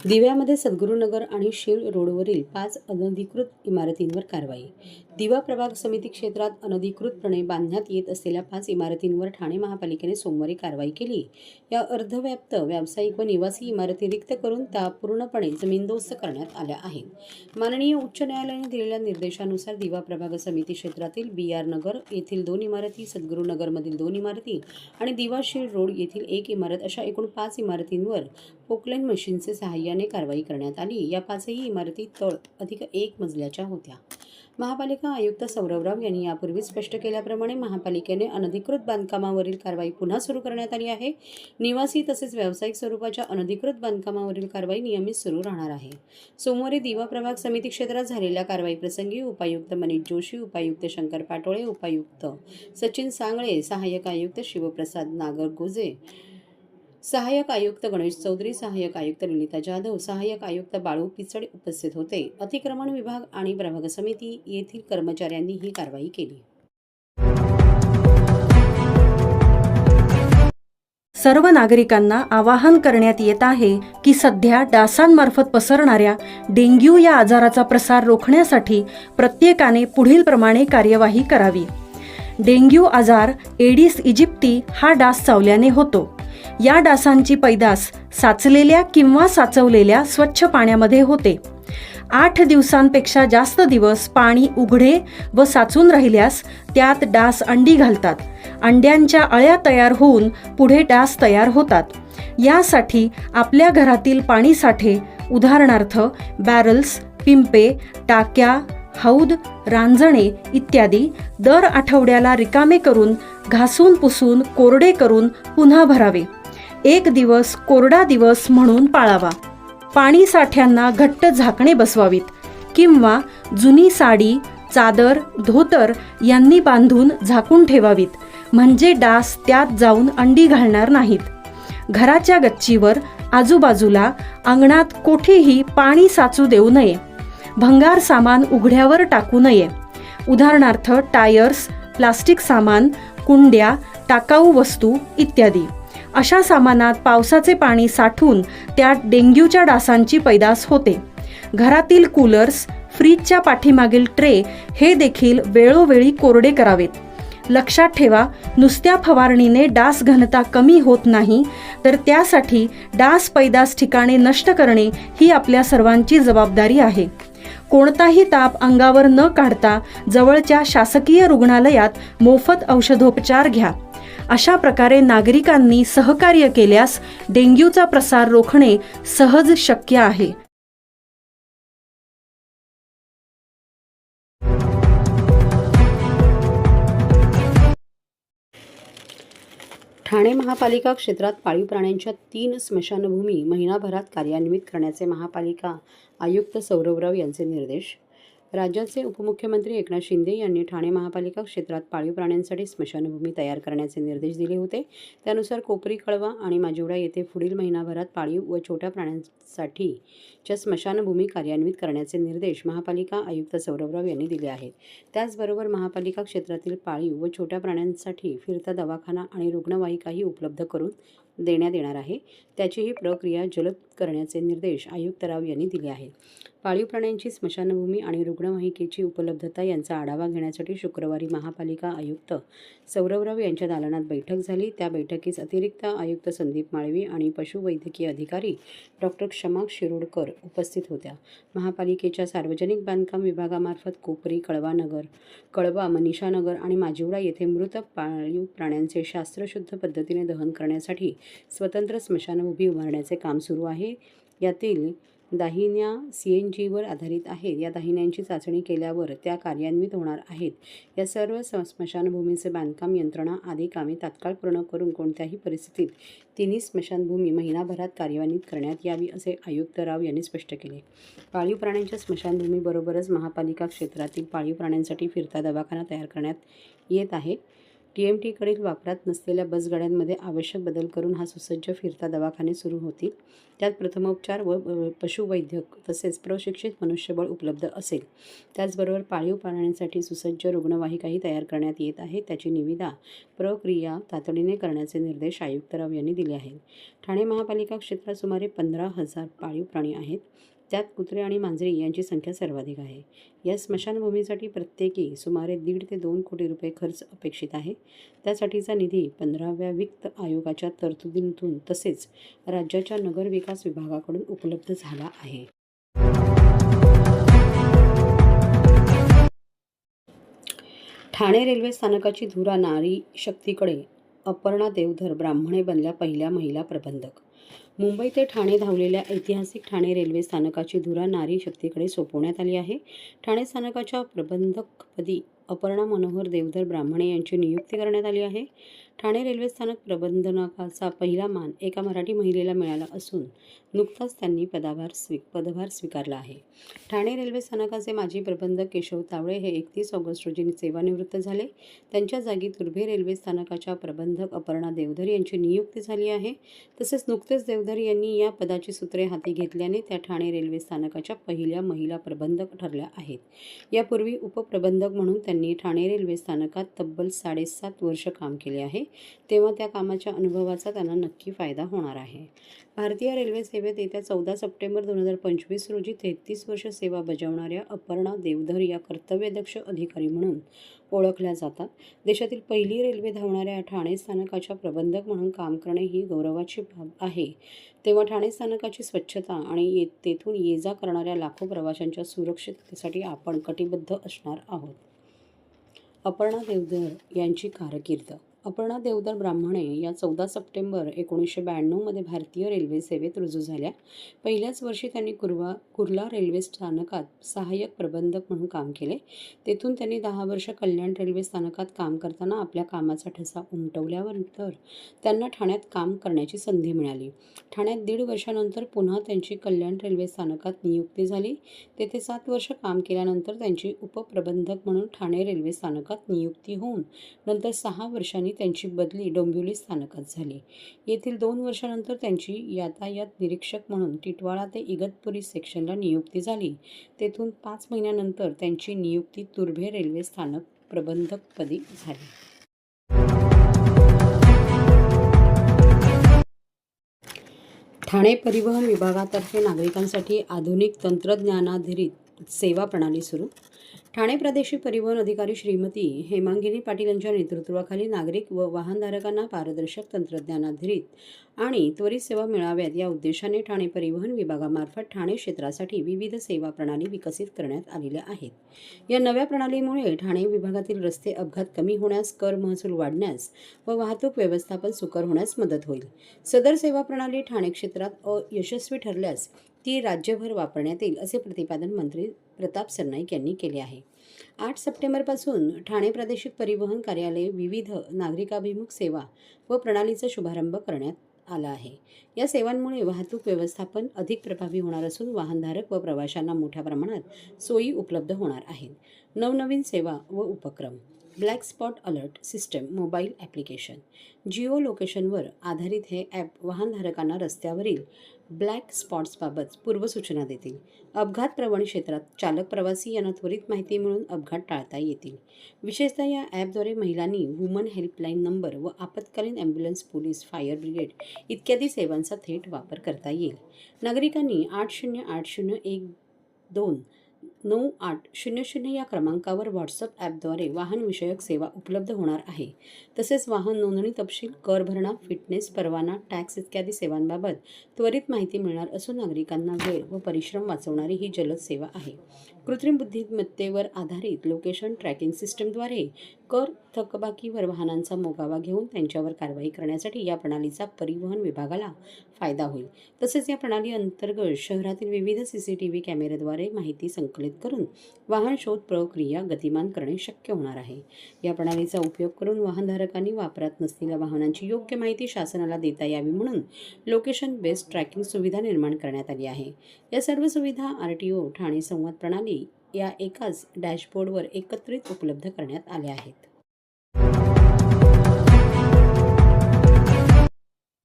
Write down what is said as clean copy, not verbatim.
दिव्यामध्ये सद्गुरुनगर आणि शीळ रोडवरील 5 अनधिकृत इमारतींवर कारवाई. दिवा प्रभाग समिती क्षेत्रात अनधिकृतपणे बांधण्यात येत असलेल्या 5 इमारतींवर ठाणे महापालिकेने सोमवारी कारवाई केली. या अर्धव्याप्त व्यावसायिक व निवासी इमारती रिक्त करून त्या पूर्णपणे जमीनदोस्त करण्यात आल्या आहेत. माननीय उच्च न्यायालयाने दिलेल्या निर्देशानुसार दिवा प्रभाग समिती क्षेत्रातील BR नगर येथील 2 इमारती, सद्गुरुनगरमधील 2 इमारती आणि दिवा शीळ रोड येथील 1 इमारत अशा एकूण 5 इमारतींवर पोकलेन मशीनचे सहाय्याने कारवाई करण्यात आली. या 5ही इमारती तळ अधिक 1 मजल्याच्या होत्या. महापालिका आयुक्त सौरभराव यांनी यापूर्वी स्पष्ट केल्याप्रमाणे महापालिकेने अनधिकृत बांधकामावरील कारवाई पुन्हा सुरू करण्यात आली आहे. निवासी तसेच व्यावसायिक स्वरूपाच्या अनधिकृत बांधकामावरील कारवाई नियमित सुरू राहणार आहे. सोमवारी दिवा प्रभाग समिती क्षेत्रात झालेल्या कारवाईप्रसंगी उपायुक्त मनीष जोशी, उपायुक्त शंकर पाटोळे, उपायुक्त सचिन सांगळे, सहाय्यक आयुक्त शिवप्रसाद नागरगोजे, सहाय्यक आयुक्त गणेश चौधरी, सहाय्यक आयुक्त ललिता जाधव, सहाय्यक आयुक्त बाळू पिचड उपस्थित होते. अतिक्रमण विभाग आणि प्रभाग समिती येथील कर्मचाऱ्यांनी ही कारवाई केली. सर्व नागरिकांना आवाहन करण्यात येत आहे की सध्या डासांमार्फत पसरणाऱ्या डेंग्यू या आजाराचा प्रसार रोखण्यासाठी प्रत्येकाने पुढील प्रमाणे कार्यवाही करावी. डेंग्यू आजार एडिस इजिप्ती हा डास चावल्याने होतो. या डासांची पैदास साचलेल्या किंवा साचवलेल्या स्वच्छ पाण्यामध्ये होते. 8 दिवसांपेक्षा जास्त दिवस पाणी उघडे व साचून राहिल्यास त्यात डास अंडी घालतात. अंड्यांच्या अळ्या तयार होऊन पुढे डास तयार होतात. यासाठी आपल्या घरातील पाणी साठे उदाहरणार्थ बॅरल्स, पिंपे, टाक्या, हौद, रांजणे इत्यादी दर आठवड्याला रिकामे करून घासून पुसून कोरडे करून पुन्हा भरावे. 1 दिवस कोरडा दिवस म्हणून पाळावा. पाणी साठ्यांना घट्ट झाकणे बसवावीत किंवा जुनी साडी, चादर, धोतर यांनी बांधून झाकून ठेवावीत, म्हणजे डास त्यात जाऊन अंडी घालणार नाहीत. घराच्या गच्चीवर, आजूबाजूला, अंगणात कोठेही पाणी साचू देऊ नये. भंगार सामान उघड्यावर टाकू नये. उदाहरणार्थ टायर्स, प्लास्टिक सामान, कुंड्या, टाकाऊ वस्तू इत्यादी. अशा सामानात पावसाचे पाणी साठून त्यात डेंग्यूच्या डासांची पैदास होते. घरातील कूलर्स, फ्रीजच्या पाठीमागील ट्रे हे देखील वेळोवेळी कोरडे करावेत. लक्षात ठेवा, नुसत्या फवारणीने डास घनता कमी होत नाही, तर त्यासाठी डास पैदास ठिकाणे नष्ट करणे ही आपल्या सर्वांची जबाबदारी आहे. कोणताही ताप अंगावर न काढता जवळच्या शासकीय रुग्णालयात मोफत औषधोपचार घ्या. अशा प्रकारे नागरिकांनी सहकार्य केल्यास डेंग्यूचा प्रसार रोखणे सहज शक्य आहे. ठाणे महापालिका क्षेत्रात पाळीव प्राण्यांच्या 3 स्मशानभूमी महिनाभरात कार्यान्वित करण्याचे महापालिका आयुक्त सौरभराव यांचे निर्देश. राज्याचे उपमुख्यमंत्री एकनाथ शिंदे यांनी ठाणे महापालिका क्षेत्रात पाळीव प्राण्यांसाठी स्मशानभूमी तयार करण्याचे निर्देश दिले होते. त्यानुसार कोपरी, कळवा आणि माजिवडा येथे पुढील महिनाभरात पाळीव व छोट्या प्राण्यांसाठीच्या स्मशानभूमी कार्यान्वित करण्याचे निर्देश महापालिका आयुक्त सौरभराव यांनी दिले आहेत. त्याचबरोबर महापालिका क्षेत्रातील पाळीव व छोट्या प्राण्यांसाठी फिरता दवाखाना आणि रुग्णवाहिकाही उपलब्ध करून देण्यात येणार आहे. त्याचीही प्रक्रिया जलद करण्याचे निर्देश आयुक्तराव यांनी दिले आहेत. पाळीव प्राण्यांची स्मशानभूमी आणि रुग्णवाहिकेची उपलब्धता यांचा आढावा घेण्यासाठी शुक्रवारी महापालिका आयुक्त सौरभराव यांच्या दालनात बैठक झाली. त्या बैठकीस अतिरिक्त आयुक्त संदीप माळवी आणि पशुवैद्यकीय अधिकारी डॉक्टर क्षमा शिरोडकर उपस्थित होत्या. महापालिकेच्या सार्वजनिक बांधकाम विभागामार्फत कोपरी, कळवा, मनीषानगर आणि माजिवडा येथे मृत पाळीव प्राण्यांचे शास्त्रशुद्ध पद्धतीने दहन करण्यासाठी स्वतंत्र स्मशानभूमी उभारण्याचे काम सुरू आहे. यातील दाहिन्या CNGवर आधारित आहेत. या दाहिन्यांची चाचणी केल्यावर त्या कार्यान्वित होणार आहेत. या सर्व स्मशानभूमीचे बांधकाम, यंत्रणा आदी कामे तात्काळ पूर्ण करून कोणत्याही परिस्थितीत तिन्ही स्मशानभूमी महिनाभरात कार्यान्वित करण्यात यावी, असे आयुक्तराव यांनी स्पष्ट केले. पाळीव प्राण्यांच्या स्मशानभूमीबरोबरच महापालिका क्षेत्रातील पाळीव प्राण्यांसाठी फिरता दवाखाना तयार करण्यात येत आहे. TMTकडील वापरात नसलेल्या बसगाड्यांमध्ये आवश्यक बदल करून हा सुसज्ज फिरता दवाखाने सुरू होतील. त्यात प्रथमोपचार व पशुवैद्यक तसेच प्रशिक्षित मनुष्यबळ उपलब्ध असेल. त्याचबरोबर पाळीव प्राण्यांसाठी सुसज्ज रुग्णवाहिकाही तयार करण्यात येत आहे. त्याची निविदा प्रक्रिया तातडीने करण्याचे निर्देश आयुक्तराव यांनी दिले आहेत. ठाणे महापालिका क्षेत्रात सुमारे 15,000 पाळीव प्राणी आहेत. त्यात कुत्रे आणि मांजरी यांची संख्या सर्वाधिक आहे. या स्मशानभूमीसाठी प्रत्येकी सुमारे 1.5 ते 2 कोटी रुपये खर्च अपेक्षित आहे. त्यासाठीचा निधी 15व्या वित्त आयोगाच्या तरतुदीतून तसेच राज्याच्या नगरविकास विभागाकडून उपलब्ध झाला आहे. ठाणे रेल्वे स्थानकाची धुरा नारी शक्तीकडे, अपर्णा देवधर ब्राह्मणे बनल्या पहिल्या महिला प्रबंधक. मुंबई ते ठाणे धावलेल्या ऐतिहासिक ठाणे रेल्वे स्थानकाची धुरा नारी शक्तीकडे सोपवण्यात आली आहे. ठाणे स्थानकाच्या प्रबंधकपदी अपर्णा मनोहर देवधर ब्राह्मणे यांची नियुक्ती करण्यात आली आहे. ठाणे रेल्वे स्थानक प्रबंधकाचा पहिला मान एका मराठी महिलेला मिळाला असून नुकताच त्यांनी पदभार स्वीकारला आहे. ठाणे रेल्वे स्थानकाचे माजी प्रबंधक केशव तावळे हे 31 ऑगस्ट रोजी सेवानिवृत्त झाले. त्यांच्या जागी तुर्भे रेल्वे स्थानकाच्या प्रबंधक अपर्णा देवधर यांची नियुक्ती झाली आहे. तसेच नुकतेच देवधर यांनी या पदाची सूत्रे हाती घेतल्याने त्या ठाणे रेल्वे स्थानकाच्या पहिल्या महिला प्रबंधक ठरल्या आहेत. यापूर्वी उपप्रबंधक म्हणून त्यांनी ठाणे रेल्वे स्थानकात तब्बल 7.5 वर्ष काम केले आहे. तेव्हा त्या कामाच्या अनुभवाचा त्यांना नक्की फायदा होणार आहे. भारतीय रेल्वे सेवेत येत्या 14 सप्टेंबर 2025 रोजी 33 वर्ष सेवा बजावणाऱ्या अपर्णा देवधर या कर्तव्यदक्ष अधिकारी म्हणून ओळखल्या जातात. देशातील पहिली रेल्वे धावणाऱ्या ठाणे स्थानकाच्या प्रबंधक म्हणून काम करणे ही गौरवाची बाब आहे. तेव्हा ठाणे स्थानकाची स्वच्छता आणि तेथून ये-जा करणाऱ्या लाखो प्रवाशांच्या सुरक्षिततेसाठी आपण कटिबद्ध असणार आहोत. अपर्णा देवधर यांची कारकीर्द. अपर्णा देवधर ब्राह्मणे या 14 सप्टेंबर 1992 मध्ये भारतीय रेल्वे सेवेत रुजू झाल्या. पहिल्याच वर्षी त्यांनी कुर्ला रेल्वे स्थानकात सहाय्यक प्रबंधक म्हणून काम केले. तेथून त्यांनी 10 वर्ष कल्याण रेल्वे स्थानकात काम करताना आपल्या कामाचा ठसा उमटवल्यानंतर त्यांना ठाण्यात काम करण्याची संधी मिळाली. ठाण्यात 1.5 वर्षानंतर पुन्हा त्यांची कल्याण रेल्वे स्थानकात नियुक्ती झाली. तेथे 7 वर्ष काम केल्यानंतर त्यांची उपप्रबंधक म्हणून ठाणे रेल्वे स्थानकात नियुक्ती होऊन नंतर 6 वर्षांनी त्यांची बदली डोंबिवली स्थानकात झाली. येथील 2 वर्षानंतर त्यांची यातायात निरीक्षक म्हणून टिटवाळा ते इगतपुरी सेक्शनला नियुक्ती झाली. तेथून 5 महिन्यानंतर त्यांची नियुक्ती तुर्भे रेल्वे स्थानक प्रबंधकपदी झाली. ठाणे परिवहन विभागातर्फे नागरिकांसाठी आधुनिक तंत्रज्ञानाधारित सेवा प्रणाली सुरू. ठाणे प्रादेशिक परिवहन अधिकारी श्रीमती हेमांगिनी पाटील यांच्या नेतृत्वाखाली नागरिक व वाहनधारकांना पारदर्शक तंत्रज्ञानाधारित आणि त्वरित सेवा मिळाव्यात या उद्देशाने ठाणे परिवहन विभागामार्फत ठाणे क्षेत्रासाठी विविध सेवा प्रणाली विकसित करण्यात आलेल्या आहेत. या नव्या प्रणालीमुळे ठाणे विभागातील रस्ते अपघात कमी होण्यास, कर महसूल वाढण्यास व वाहतूक व्यवस्थापन सुकर होण्यास मदत होईल. सदर सेवा प्रणाली ठाणे क्षेत्रात यशस्वी ठरल्यास ती राज्यभर वापरण्यात येईल असे प्रतिपादन मंत्री प्रताप सरनाईक यांनी केले आहे. 8 सप्टेंबरपासून ठाणे प्रादेशिक परिवहन कार्यालय विविध नागरिकाभिमुख सेवा व प्रणालीचा शुभारंभ करण्यात आला आहे. या सेवांमुळे वाहतूक व्यवस्थापन अधिक प्रभावी होणार असून वाहनधारक व प्रवाशांना मोठ्या प्रमाणात सोयी उपलब्ध होणार आहेत. नवनवीन सेवा व उपक्रम. Black spot alert system mobile application. Jio लोकेशनवर आधारित हे ॲप वाहनधारकांना रस्त्यावरील ब्लॅक स्पॉट्सबाबत पूर्वसूचना देतील. अपघात प्रवण क्षेत्रात चालक प्रवासी यांना त्वरित माहिती मिळून अपघात टाळता येतील. विशेषतः या ॲपद्वारे महिलांनी वुमन हेल्पलाईन नंबर व आपत्कालीन ॲम्ब्युलन्स, पोलीस, फायर ब्रिगेड इत्यादी सेवांचा थेट वापर करता येईल. नागरिकांनी 8080129800 या क्रमांकावर व्हॉट्सअप ॲपद्वारे वाहनविषयक सेवा उपलब्ध होणार आहे. तसेच वाहन नोंदणी तपशील, कर भरणा, फिटनेस, परवाना, टॅक्स इत्यादी सेवांबाबत त्वरित माहिती मिळणार असून नागरिकांना वेळ व परिश्रम वाचवणारी ही जलद सेवा आहे. कृत्रिम बुद्धिमत्तेवर आधारित लोकेशन ट्रॅकिंग सिस्टमद्वारे कर थकबाकीवर वाहनांचा मोगावा घेऊन त्यांच्यावर कारवाई करण्यासाठी या प्रणालीचा परिवहन विभागाला फायदा होईल. तसेच या प्रणाली अंतर्गत शहरातील विविध CCTV कॅमेऱ्याद्वारे माहिती संकलित करून वाहन शोध प्रक्रिया गतिमान करणे शक्य होणार आहे. या प्रणालीचा उपयोग करून वाहनधारकांनी वापरात नसलेल्या वाहनांची योग्य माहिती शासनाला देता यावी म्हणून लोकेशन बेस्ड ट्रॅकिंग सुविधा निर्माण करण्यात आली आहे. या सर्व सुविधा RTO ठाणे संवाद प्रणाली या एकाच डॅशबोर्डवर एकत्रित उपलब्ध करण्यात आल्या आहेत.